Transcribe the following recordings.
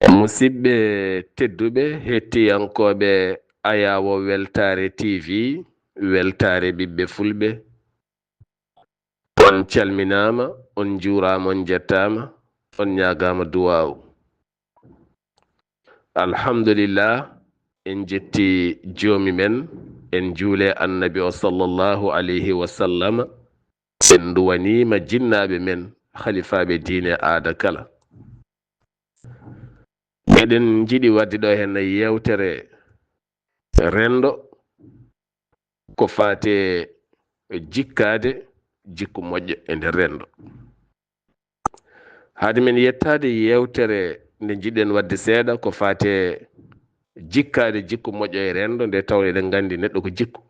musidɓe tedduɓe hettiyankoɓe ayawo weltare tv weltare ɓiɓɓe fulɓe, on calminama, on juurama, on jettama, on ñagama duwawu. Alhamdulillah, en jetti joomi men, en juule annabi o sallllahu alayhi wa sallam, en duwanima jinnaɓe men khalifaɓe diine aada kala. Eɗen jiɗi wadde ɗo hen yewtere rendo ko fate jikkade jikku moƴƴo e nder rendo. Haade men yettade yewtere nde jiɗen wadde seeɗa ko fate jikkade jikku moƴƴo e rendo, nde tawno eɗen gandi neɗɗo ko jikku.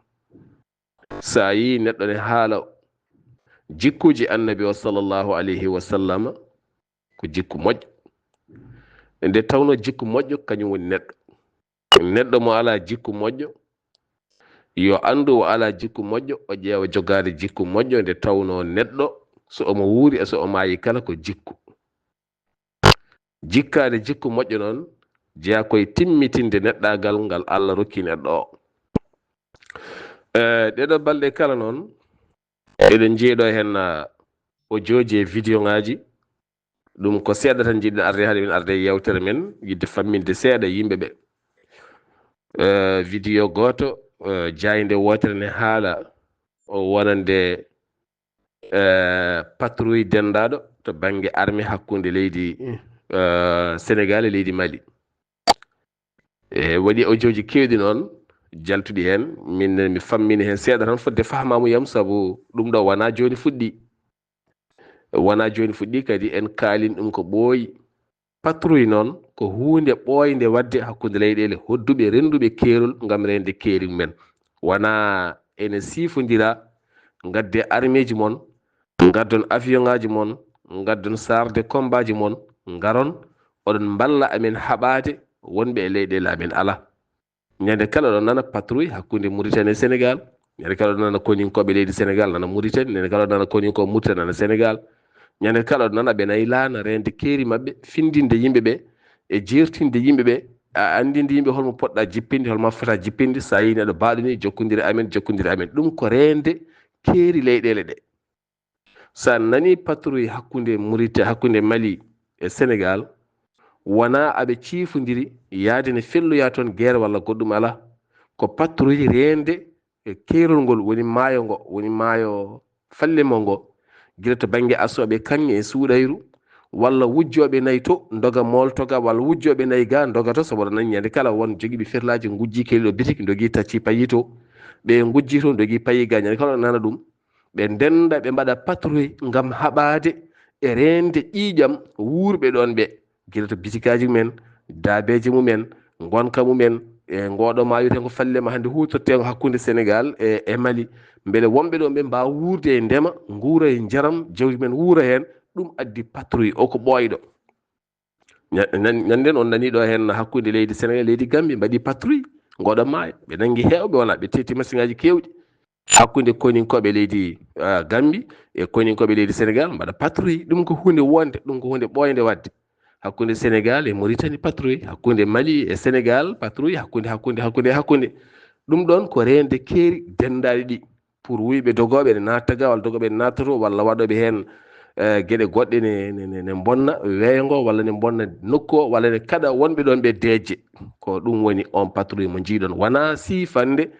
Sa yi neɗɗo ne haala jikkuji annabi o sallllahu alayhi wa sallam ko jikku moƴƴo, nde tawno jikku moƴƴo kañum woni neɗɗo. Neɗɗo mo ala jikku moƴƴo yo andu o ala jikku moƴƴo, o ƴeewa jogade jikku moƴƴo, nde tawno neɗɗo so omo wuuri e so o maayi kala ko jikku. Jikkade jikku moƴƴo noon jeeya koye timmitinde neɗɗagal ngal Allah rokki neɗɗo o. Ɗeɗo balɗe kala noon eɗen jeeɗo hen o jooji e vidéo ngaji. Ɗum ko seeɗa tan jiɗɗen arde haade min arde yewtere men yidde famminde seeɗa yimɓeɓe. Vidéo goto jayde wotere ne haala o wonande patrouille dendaɗo to banggue armée hakkude leydi Sénégal e leydi Mali. Waɗi audio ji kewɗi noon jaltuɗi hen, min mi fammini hen seeɗa tan fodde famamuyam, saabu ɗum ɗo wona joni fuɗɗi. Wona joni fuɗɗi, kadi en kaalin ɗum ko ɓooyi. Patrouille noon ko hunde ɓooyde wadde hakkude leyɗele hodduɓe renduɓe keerol ngam rende keeri men. Wona ene sifodira gadde armée ji mon, gaddon avion ngaji mon, gaddon char de combat ji mon, garon oɗon balla amen haɓade wonɓe e leyɗele amen. Ala, ñande kala ɗo nana patrouille hakkude Mauritanie e Sénégal, ñande kala ɗo nana koninkoɓe leydi Sénégal nana Mauritanie, ñande kala ɗo nana koninkoɓe Mauritanie nana Sénégal, ñande kala ɗo nana ɓe nayi laana rende keeri mabɓe, findinde yimɓeɓe e jertinde yimɓeɓe, andinde yimɓe holmo poɗɗa jippinde, holmo fota jippinde. Sa yi neɗɗo baɗuni jokkudiri amen, jokkudiri amen, ɗum ko rende keeri leyɗele ɗe. Sa nani patrouille hakkude hakkude Mali e Sénégal, wona aɓe ciifodiri yaade ne felloya toon guerre walla goɗɗum. Ala, ko patrouille rende e keerol ngol woni maayo ngo, woni maayo fallemo ngo, guila to banggue asoɓe kanŋe e suuɗayru, walla wujjoɓe nayyi to doga moltoga, walla wujjoɓe nayyi ga doga to. Saboɗo nani ñande kala won joguiɓe firlaji gujji kelliɗo bitik dogui tacci payi to, ɓe gujji to dogui payi ga. ñande kala nana ɗum ɓe ndenda ɓe mbaɗa patrouille ngam haɓade e rende ƴiƴam wurɓe ɗon ɓe, guila to bitikaji mumen, daabeji mumen, gonka mumen e ngoɗo ma wiyeten ko fallema hande hutorte hakkude Sénégal e Mali, beele wonɓe ɗon ɓe mbawa wurde e ndema, guura e jaram, jawdi men wuura hen. Ɗum addi patrouille o ko ɓooyɗo. Ñanden on nani ɗo hen hakkude leydi Sénégal leydi Gambie mbaɗi patrouille ngoɗo maayo, ɓe nangui hewɓe wona, ɓe tetti machine ngaji kewɗi. Hakkude koninkoɓe leydi Gambie e koninkoɓe leydi Sénégal mbaɗa patrouille. Ɗum ko hunde wonde, ɗum ko hunde ɓooyde wadde. Hakkude Sénégal e Mauritanie patrouille, hakkude Mali e Sénégal patrouille, hakkude. Ɗum ɗon ko rende keeri dendaɗi ɗi, pour wuyɓe dogoɓe ne natta ga, walla dogoɓe ne nattato, walla waɗoɓe hen gueɗe goɗɗe ne bonna weeyo ngo, walla ne bonna nokku o, walla ne kaɗa wonɓe ɗon ɓe deeje. Ko ɗum woni on patrouille mo jiiɗon, wona sifande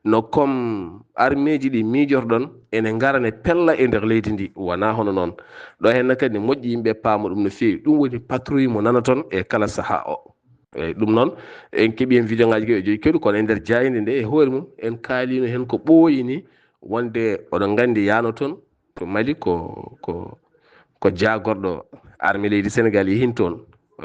no comme armée ji ɗi miijorɗon ene ngara ne pella e nder leydi ndi. Wona hono noon. ɗo henna kadi ne moƴƴi yimɓe paama ɗum no feewi. Ɗum woni patrouille mo nana toon e kala saaha o. Eyyi, ɗum noon en keeɓi hen vidéo ngaji kewɗi kewɗi, kono e nder jayde nde e hoore mum en kaalino hen ko ɓooyi ni, wonde oɗon gandi yano toon to Mali ko jagorɗo armée leydi Sénégal yeehin toon,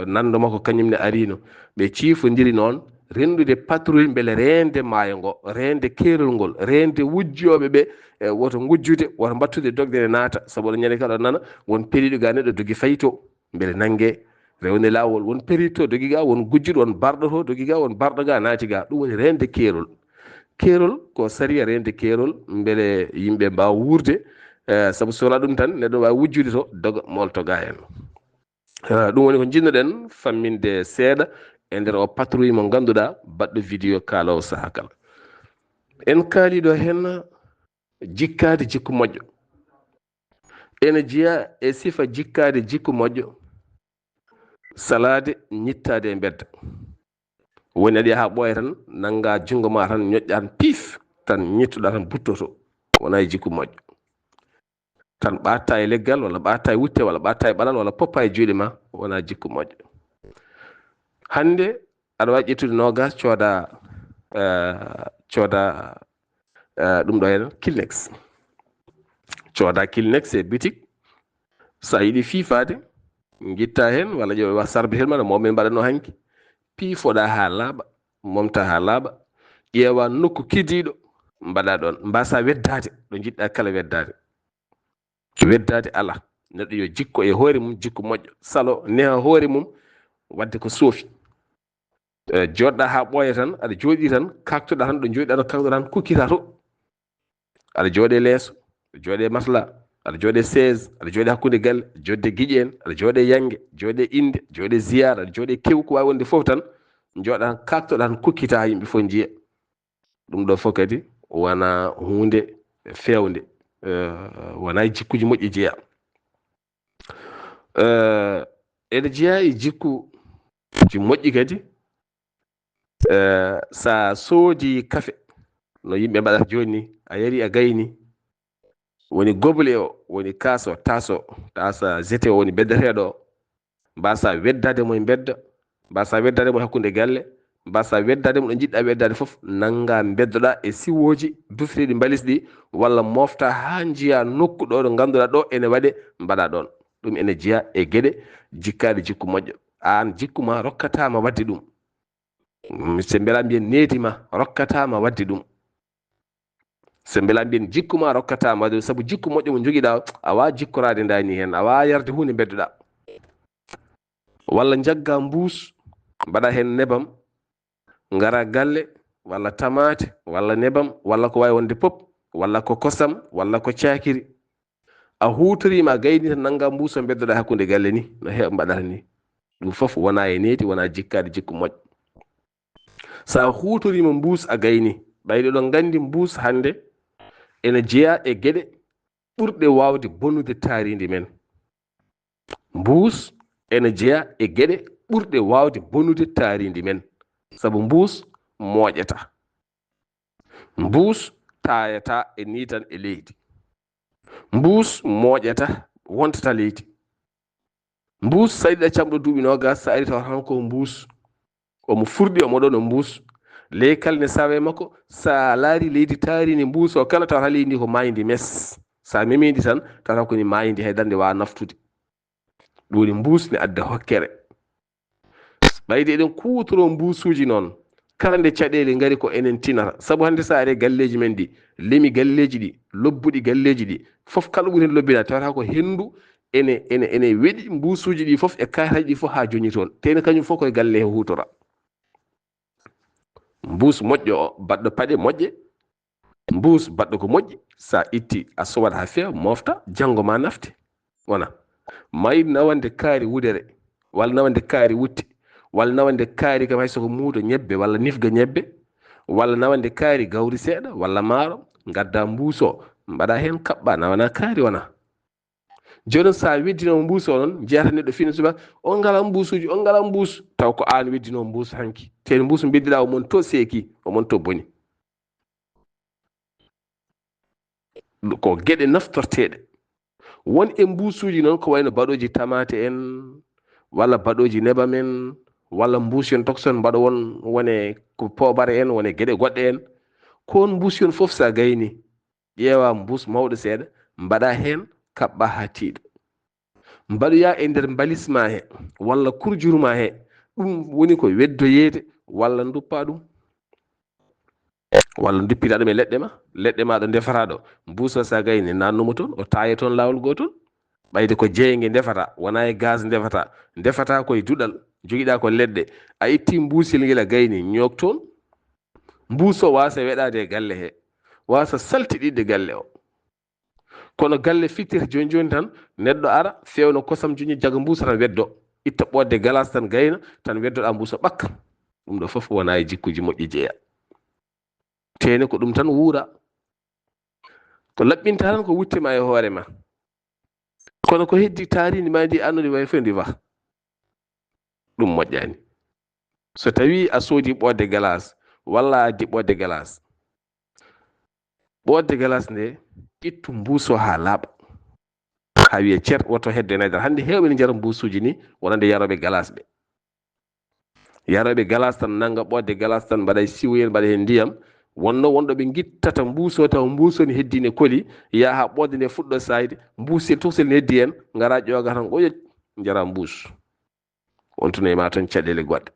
nando makko kañumne arino, ɓe ciifodiri noon rendude patrouille beele rende maayo ngo, rende keerol ngol, rende wujjoɓe ɓe e woto gujjude, woto battude dogde ne naata. Sabu ñande kala nana won periɗo ga neɗɗo dogui fayi to beele nanggue rewne lawol, won periɗo to dogui ga, won gujjuɗo, won barɗo to dogui ga, won barɗo ga naati ga. Ɗum woni rende keerol. Keerol ko sariya rende keerol beele yimɓe mbawa wurde, saabu so wona ɗum tan neɗɗo wawi wujjude to doga molto ga hen. ɗum woni ko jinnoɗen famminde seeɗa e nder o patrouille mo ganduɗa baɗɗo vidéo kaalowo saaha kala. En kaaliɗo hen jikkade jikku moƴƴo. ene jeeya e sifa jikkade jikku moƴƴo salade ñittade e bedda. woni aɗa ha ɓooya tan nanga jungo ma tan ñoƴƴa tan piif tan ñittuɗa tan buttoto, wona e jikku moƴƴo. tan ɓatta e leggal walla ɓatta e wutte walla ɓatta e ɓalal walla poppa e juuɗe ma, wona jikku moƴƴo. hande aɗa wawi ƴettude nogas cooda ɗum ɗo hen Kleenex. cooda Kleenex e boutique, sa yiiɗi fiifade guitta hen walla ƴeewa sarbitel ma no momin mbaɗatno hanki, piifoɗa ha laaɓa, momta ha laaɓa, ƴeewa nokku kiddiɗo mbaɗa ɗon, mbasa weddade ɗo jiɗɗa kala weddade ala. neɗɗo yo jikko e hoore mum jikku moƴƴo, salo neha hoore mum wadde ko soofi. joɗɗa ha ɓooya tan aɗa jooɗi tan kaktoɗa tan ɗo jooɗiɗa ɗo kaktoɗa tan kukkita to. aɗa jooɗe leeso, aɗa jooɗe matelas, aɗa jooɗe chaise, aɗa jooɗe hakkude galle, jodde guiƴe en, aɗa jooɗe yangue, jooɗe inde, jooɗe ziyara, aɗa jooɗe kew, ko wawi wonde foof tan jooɗa tan kaktoɗa tan kukkita ha yimɓe fof jiiya. ɗum ɗo fof kadi wona hunde fewde, wona jikkuji moƴƴi jeeya. ene jeeya e jikkuji moƴƴi kadi sa soodi kafe no yimɓe mbaɗata joni ni, a yari a gayni, woni goble o, woni kaso tasa zete o woni beddateɗo o, mbasa weddade mo e bedda, mbasa weddade mo hakkude galle, mbasa weddade mo ɗo jiɗɗa weddade foof, nanga beddoɗa e siwoji dufiteɗi mbalisɗi, walla mofta ha jiiya nokku ɗo ɗo ganduɗa ɗo ene waɗe mbaɗa ɗon. ɗum ene jeeya e gueɗe jikkade jikku moƴƴo. an jikkuma rokkatama wadde ɗum, so beela mbiyen needima rokkatama wadde ɗum, so beela mbiyen jikkuma rokkatama wadde ɗum, saabu jikku moƴƴo mo joguiɗa a wawa jikkorade dani hen, a wawa yarde hunde beddoɗa. walla jagga mbuus mbaɗa hen nebam, gara galle, walla tamate, walla nebam, walla ko wawi wonde pop, walla ko kosam, walla ko cakiri, a hutorima a gayni tan nagga mbuus o beddoɗa hakkude galle ni, no heeɓa mbaɗata ni. ɗum foof wona e needi, wona jikkade jikku moƴƴo. sa hutorima mbuus a gayni, ɓayde ɗon gandi mbuus hande ene jeeya e gueɗe ɓurɗe wawde bonnude taaridi men. mbuus ene jeeya e gueɗe ɓurɗe wawde bonnude taaridi men, saabu mbuus mooƴata, mbuus tayata e ni tan e leydi, mbuus mooƴata wontata leydi. mbuus sa yiɗiɗa camɗo duuɓi nogas, sa ari tawa tan ko mbuus omo furɗi omo ɗo no mbuus, leykal ne sawe makko, sa laari leydi taaridi mbuus o kala tawata leydi ndi ko mayidi mes, sa memidi tan tawata koni mayidi haydara nde wawa naftude. ɗum woni mbuus ne adda hokkere. ɓayde eɗen kutoro mbuusuji noon, kala nde caɗele gari ko enen tinata, saabu hande sa ari galleji men ɗi, leemi galleji ɗi, lobbuɗi galleji ɗi foof, kala ɓuri hen lobbina tawata ko hendu ene weɗi mbuusuji ɗi foof e kayitaji ɗi foof ha joni toon, tene kañum foof koye galle he hutora. mbuus moƴƴo o baɗɗo paɗe moƴƴe, mbuus baɗɗo ko moƴƴi, sa itti a sowat ha feewa mofta, janggo ma nafte. wona mayid nawande kaari wudere, walla nawande kaari wutte, walla nawande kaari kam haysoko muudo ñebbe walla nifga ñebbe, walla nawande kaari gawri seeɗa walla maaro, gadda mbuus o mbaɗa hen kaɓɓa, nawana kaari wona. joni sa weddinomo mbuus o noon jeeyata neɗɗo fina subaka on ngala mbuusuji, on ngala mbuus, taw ko an weddinomo mbuus hanki, te mbuus beddiɗa omon to seeki, omon to boni. ko gueɗe naftorteɗe. won e mbuusuji noon ko wayno baɗoji tamate en, walla baɗoji nebam en, walla mbuus yon tokson mbaɗo wone ko poobare en, wone gueɗe goɗɗe en. kon mbuus yon foof sa gayni, ƴeewa mbuus mawɗo seeɗa mbaɗa hen kaɓɓa ha tiiɗa, mbaɗoya e nder mbalisma he walla kurjurma he, ɗum woni ko weddoyede, walla duppa ɗum, walla duppita ɗum e leɗɗe ma ɗo defata ɗo, mbuus o sa gayni nannumo toon, o taaye toon lawol gotol. ɓayde ko jeeyge defata, wona e gaz defata koye duɗal, joguiɗa ko leɗɗe, a itti mbuusil ngel a gayni ñoog toon. mbuus o wasa weɗade e galle he, wasa saltiɗidde galle o, kono galle fittirta joni joni tan neɗɗo ara fewno kosam joñi jaga mbuusa tan weddo, itta ɓodde galas tan gayna tan weddoɗa mbuuso ɓakka. ɗum ɗo fof wona e jikkuji moƴƴi jeeya. tene ko ɗum tan wuura, ko laɓɓinta tan ko wuttima e hoore ma, kono ko heddi taaridi ma ndi annude way fof ndiwa ɗum moƴƴani. so tawi a soodi ɓodde galas walla a addi ɓodde galas, ɓodde galas nde ittu mbuuso ha laaɓa, ha wiye cer woto hedde naydara. hande hewɓe ne jara mbuusuji ni wonande yaroɓe galas ɓe. yaroɓe galas tan nanga ɓodde galas tan mbaɗa e siwoyel mbaɗa hen ndiyam, wonɗo ɓe guittata mbuuso taw mbuuso ne heddi ne koli, yaha ha ɓodde nde fuɗɗo sayde, mbuusel tosel ne heddi hen, ngara ƴooga tan ɓoyoj jara mbuus, wontuno e ma tan caɗele goɗɗe.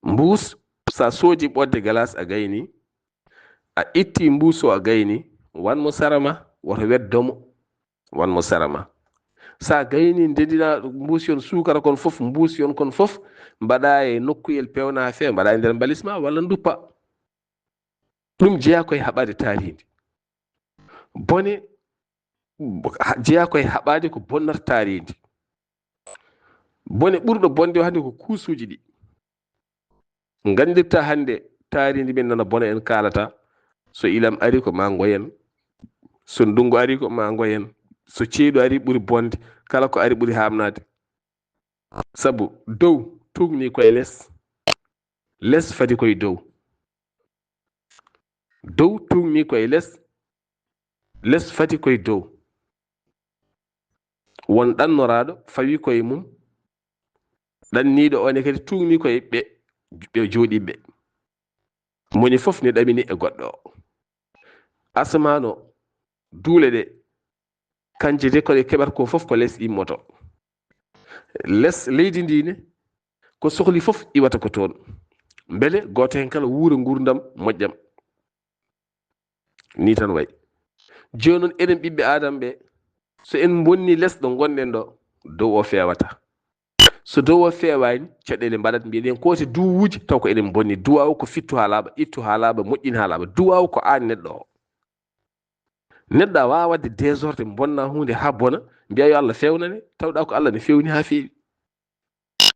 mbuus sa soodi ɓodde galas a gayni, a itti mbuuso a gayni, wanmo sarama woto weddomo, wanmo sarama. sa gayni ndedina mbuus yon sukara kon fof, mbuus yon kon fof mbaɗa e nokkuyel pewna ha feewa, mbaɗa e nder mbalisma walla duppa. ɗum jeeya koye haɓade taaridi. bone jeeya koye haɓade ko bonnata taaridi. bone ɓurɗo bonde hande ko kuusuji ɗi. gandirta hande taaridi min nana bona en kalata, so ilam ari ko ma goyen, so ndungu ari ko ma goyen, so ceeɗu ari ɓuri bonde, kala ko ari ɓuri hamnade. sabu dow tugni koye less, less fadi koye dow. dow tugni koye less, less fadi koye dow. won ɗannoraɗo fawi koye mum, ɗanniɗo one kadi tugni koye ɓe jooɗiɓe. moni fof ne ɗamini e goɗɗo o. asamano duule ɗe kanje de koɗe keɓata ko fof ko less immoto. less leydi ndine ko sohli fof iwata ko toon, beele goto hen kala wuura gurdam moƴƴam. ni tan way. joni noon eɗen ɓiɓɓe adama ɓe, so en bonni less ɗo gonɗen ɗo, dow o fewata. so dow o fewani, caɗele mbaɗat mbiɗen kote duwuji taw ko eɗen bonni. duwaw ko fittu ha laaɓa, ittu ha laaɓa, moƴƴin ha laaɓa. duwaw ko an neɗɗo o. neɗɗo a wawa wadde désordre, bonna hunde ha bona, mbiya yo Allah fewnane, tawɗa ko Allah ne fewni ha fewi.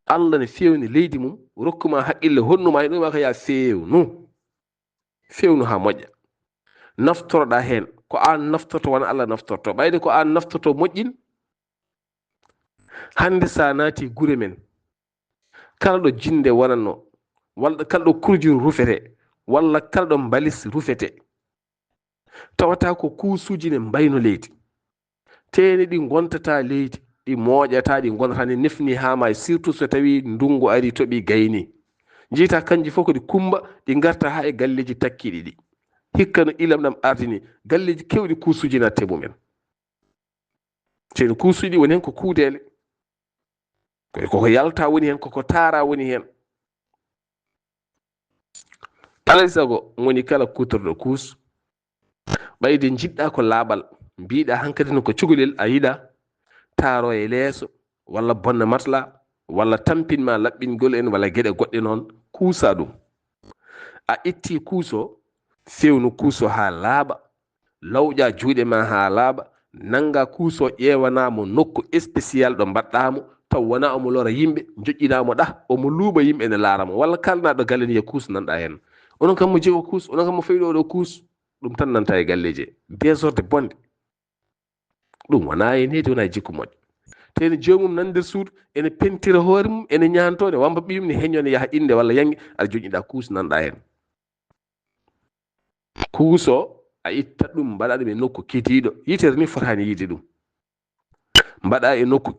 Allah ne fewni leydi mum, rokkuma haqqille, honnuma e ɗuma ko ya fewnu ha moƴƴa. naftoroɗa hen ko an naftorto wona Allah naftorto. ɓayde ko an naftorto moƴƴin. hande sa naati gure men, kala ɗo jinde wonanno, walla kala ɗo kurjuru rufete, walla kala ɗo mbalis rufete, tawata ko kuusuji ne mbayno leydi. tene ɗi gontata leydi, ɗi moƴata, ɗi gonata ne nefni ha ma, surtout so tawi ndungu ari toɓi gayni. jiita kanji fof koɗi kumba, ɗi garta ha e galleji takkiɗi ɗi. hikka no ilam ɗam ardini, galleji kewɗi kuusuji natte mumen. teni kuusuji ɗi woni hen ko kuudele, koko yalta woni hen, koko taara woni hen. alay sago woni kala kutorɗo kuus, ɓayde jiɗɗa ko laaɓal, mbiɗa hankkadi no ko cukalel a yiɗa taaro e leeso, walla bonna matla, walla tampinma laɓɓingol en, walla gueɗe goɗɗe noon, kuusa ɗum. a itti kuuso, fewnu kuuso ha laaɓa, lawƴa juuɗe ma ha laaɓa, nanga kuuso ƴewanamo nokku spécial ɗo mbaɗɗamo, taw wona omo lora yimɓe, joƴƴinamo ɗa omo luuɓa yimɓe ne laaramo, walla kalnaɗo galle ni kuus nanɗa hen. onon kam mo jeewo kuus, onon kam mo fawi ɗo kuus, ɗum tan nanta e galleji. désordre bonde ɗum wona e nedi, wona e jikku moƴƴo. tene jomum nan nder suudu ene pentira hoore mum, ene ñanto, ne wamba ɓiyum, ne heño, ne yaha inde walla yange, aɗa joƴƴiɗa kuus nanɗa hen. kuuso a itta ɗum mbaɗa ɗum e nokku kidiɗo. yitere ni fotani yiide ɗum. mbaɗa e nokku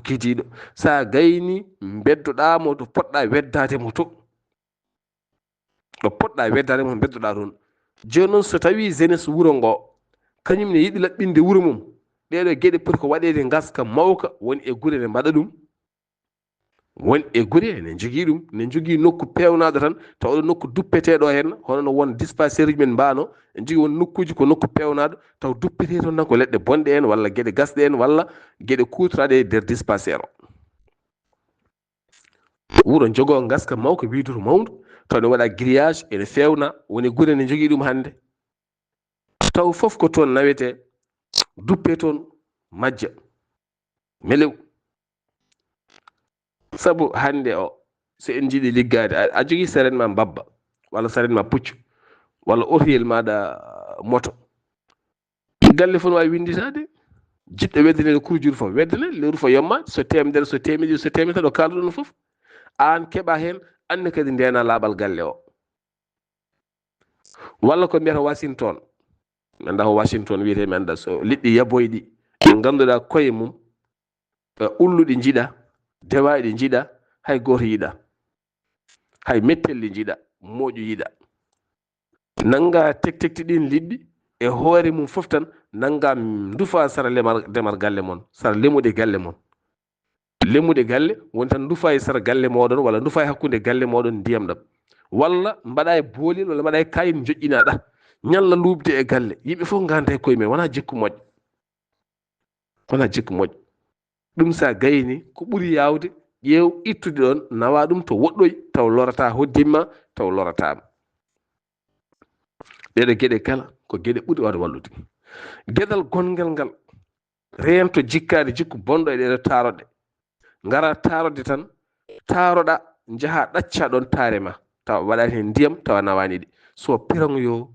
kidiɗo. sa gayni beddoɗamo to poɗɗa weddademo to. ɗo poɗɗa weddademo beddoɗa toon. joni noon so tawi jeunesse wuuro ngo kañum ne yiɗi laɓɓinde wuuro mum, ɗeɗo gueɗe poti ko waɗede gaska mawka woni e guure ne mbaɗa ɗum. woni e gure ne jogui ɗum, ne jogui nokku pewnaɗo tan, taw nokku duppeteɗo hen, hono no won dispensaire men mbano, en jogui won nokkuji ko nokku pewnaɗo, taw duppete toon tan ko leɗɗe bonɗe en, walla gueɗe gasɗe en, walla gueɗe kutoraɗe e nder dispensaire o. wuuro jogo gaska mawka wiidoto mawdu, taw ne waɗa grillage, ene fewna, woni gure ne jogui ɗum hande. taw foof ko toon nawete, duppe toon majja. melew. Sabu hande o so en jiiɗi liggade a jogii seren ma mbabba walla seren ma puccu walla otoyel maɗa moto, galle fof no wawi winditade. jiɗɗo weddanede kurjuru fof weddane lewru fof yomma, so temedere so temedde so temedde ɗo kalduɗon fof an keɓa hen anne kadi ndena laaɓal galle o. walla ko mbiyata Washington, mi anda ko Washington wiyete, mi anda, so liɗɗi yaboyɗi ɗi ganduɗa koye mum ulluɗi jiiɗa, dewaɗi jiiɗa, hay goto yiiɗa, hay mettelli jiiɗa, moƴu yiiɗa. nanga tektekti ɗin liɗɗi e hoore mum fof tan nanga dufa sara demar galle mon, sara lemuɗe galle mon. lemuɗe galle woni tan dufa e sara galle moɗon walla dufa e hakkude galle moɗon ndiyam ɗam, walla mbaɗa e boolil walla mbaɗa e kayit joƴƴinaɗa ñalla lubde e galle, yimɓe fof ganda e koye men, wona jikku moƴƴo, wona jikku moƴƴo. ɗum sa gayni ko ɓuuri yawde ƴeew ittude ɗon nawa ɗum to woɗɗoy taw lorata hoddimma, taw loratama. ɗeɗo gueɗe kala ko gueɗe ɓuuri wawde wallude. gueɗal gongal ngal rento jikkade jikku bonɗo e ɗeɗo taroɗe, gara tarode tan taroɗa jaaha ɗacca ɗon taare ma tawa waɗani hen ndiyam tawa nawaniɗe, so piranyo,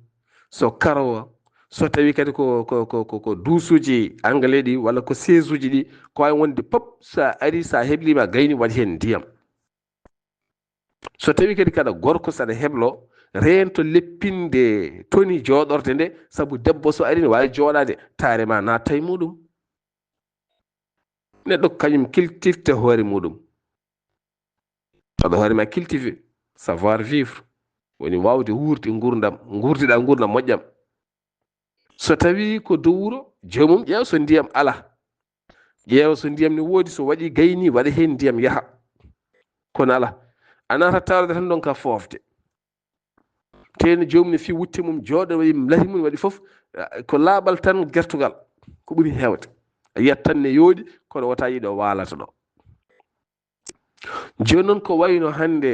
so karowa, so tawi kadi ko duusuji anglais ɗi walla ko siège uji ɗi ko wawi wonde pop, sa ari sa heblima gayni waɗi hen ndiyam. so tawi kadi kaɗa gorko saɗa heblo rento leppinde toni joɗorde nde, saabu debbo so ari ne wawi joɗade taare ma natta e muɗum. neɗɗo kañum kiltifta hoore muɗum, waɗa hoore ma cultivé, savoir vivre, woni wawde wuurde gurdam, gurdiɗa gurdam moƴƴam. so tawi ko dow wuro jomum ƴeew so ndiyam ala, ƴeewa so ndiyam ne woodi, so waɗi gayni waɗa hen ndiyam yaaha, kono ala a nata tawde tan ɗon ka fofde. teno jomum ne fi wutte mum jooɗo waɗi lati mum waɗi foof ko laaɓal tan gertugal ko ɓuuri hewde, a yiyat tan ne yooɗi kono wota yiiɗo waalata ɗo. joni noon ko wayno hande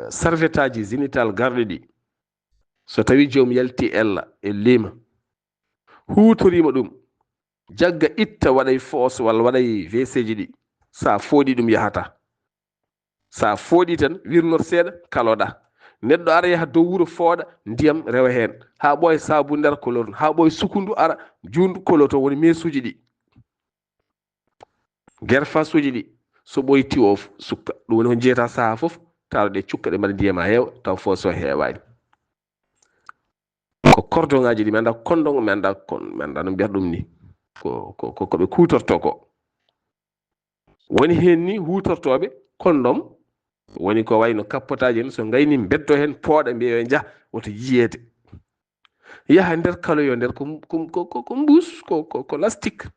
serviette aji génital garɗe ɗi, so tawi joomum yalti ella e liima hutorima ɗum, jagga itta waɗay foos walla waɗay WC ji ɗi, sa fooɗi ɗum yahata, sa fooɗi tan wirnor seeɗa kaloɗa. neɗɗo ara yaha dow wuro fooɗa ndiyam rewa hen ha ɓooya sabu nder koloton, ha ɓooya sukundu ara jundu koloton, woni mesuji ɗi, guerfas uji ɗi, so ɓooyi tiwo o sukka. ɗum woni ko jeyata saaha foof taroɗe cukka ɗe mbaɗa ndiyam ha heewa taw foos o heewani. ko cordon ngaji ɗi mi anda kondon, mi anda no mbiyata ɗum ni, koɓe kutorto ko woni hen ni hutortoɓe kondom, woni ko wayno kappotaji en, so gayni beddo hen pooɗa mbiya yo jaah woto yiyede, yaha nder kaloyo nder ko mbus ko lastique,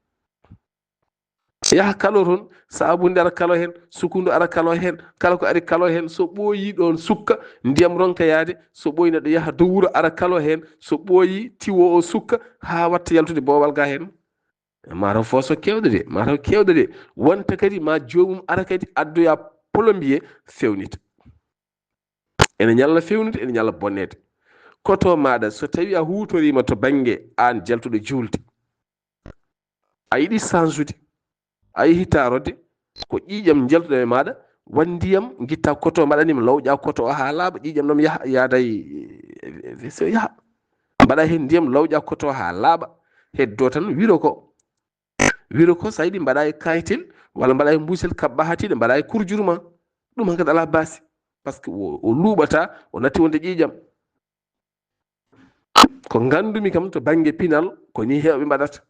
yaha kalo toon, sabunde ara kalo hen, sukundu ara kalo hen, kala ko ari kalo hen, so ɓooyi ɗon sukka ndiyam ronka yaade, so ɓooyi neɗɗo yaha dow wuro ara kalo hen, so ɓooyi tiwo o sukka ha watta yaltude boowal ga hen. mataw foso kewɗe de, mataw kewɗe de, wonta kadi ma jomum ara kadi addoya plombier fewnita. ene ñalla fewnide, ene ñalla bonnede. koto maɗa so tawi a hutorima to banggue an jaltuɗo julde, a yiiɗi change-ude, a yeehi tarode ko ƴiƴam jaltuɗo e maɗa, wan ndiyam guitta koto mbaɗanima lawƴa koto o ha laaɓa, ƴiƴam ɗam yaada so yaaha, mbaɗa hen ndiyam lawƴa koto ha laaɓa, heddo tan wiro ko sa yiiɗi mbaɗa e kayitel walla mbaɗa e mbusel kabba hatiɗe mbaɗa e kurjuru ma, ɗum hankkadi ala basi, par ce que o luuɓata, o natti wonde ƴiƴam. ko gandumi kam to banggue pinal ko ni hewɓe mbaɗata,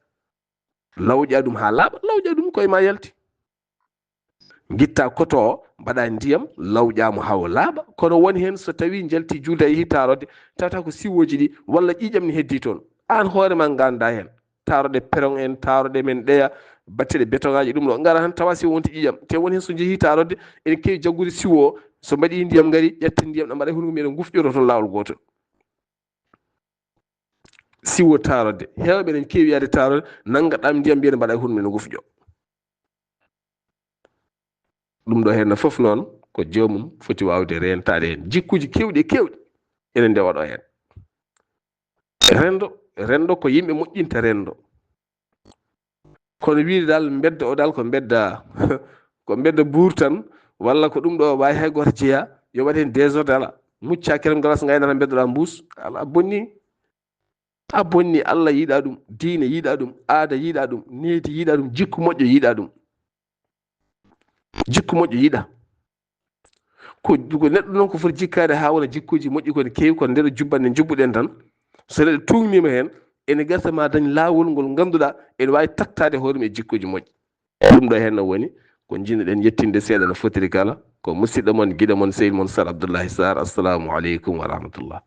lawƴa ɗum ha laaɓa, lawƴa ɗum koye ma yalti, guitta koto o mbaɗa ndiyam lawƴamo hawo laaɓa. kono woni hen so tawi jalti julde a yeehi tarode tawata ko siwoji ɗi walla ƴiƴam ne heddi toon, an hoorema ganda hen, taroɗe perron en, taroɗe men ɗeya batteɗe béton ngaji ɗum ɗo, gara tan tawa siwo wonti ƴiƴam, te woni hen so jeehi tarode ene kewi jaggude siwo o, so mbaɗi ndiyam gari ƴetta ndiyam ɗam mbaɗa hunukmum eɗen gufƴoro toon lawol gotol. siwo tarode hewɓe enen kewi yaade tarode nagga ɗam ndiyam mbiya mbaɗa e hunde mum ne gufƴo. ɗum ɗo henna foof noon ko jomum foti wawde rentade hen. jikkuji kewɗi enen nde waɗo hen. rendo ko yimɓe moƴƴinta rendo, kono wiide dal bedda o dal ko bedda ko bedda buur tan walla ko ɗum ɗo wawi hay goto jeeya yo waɗe hen désordre ala mucca kerem galas gaynata beddoɗa mbuus ala a bonni Allah yiiɗa ɗum, diine yiiɗa ɗum, aada yiiɗa ɗum, needi yiiɗa ɗum, jikku moƴƴo yiiɗa ɗum, jikku moƴƴo yiiɗa ko neɗɗo noon ko foti jikkade ha wona jikkuji moƴƴi kone kewi ko nder jubbanɗe jubbuɗen tan so neɗɗo tugnima hen ene gasa ma dañ lawol ngol ganduɗa ene wawi taktade hoore mum e jikkuji moƴƴi. ɗum ɗo hen no woni ko jinnoɗen yettinde seeɗa no fotiri kala ko musidɗo moon guiɗo moon sehil moon Sar Abdoullahi Sarr. Assalamu aleykum wa rahmatullah.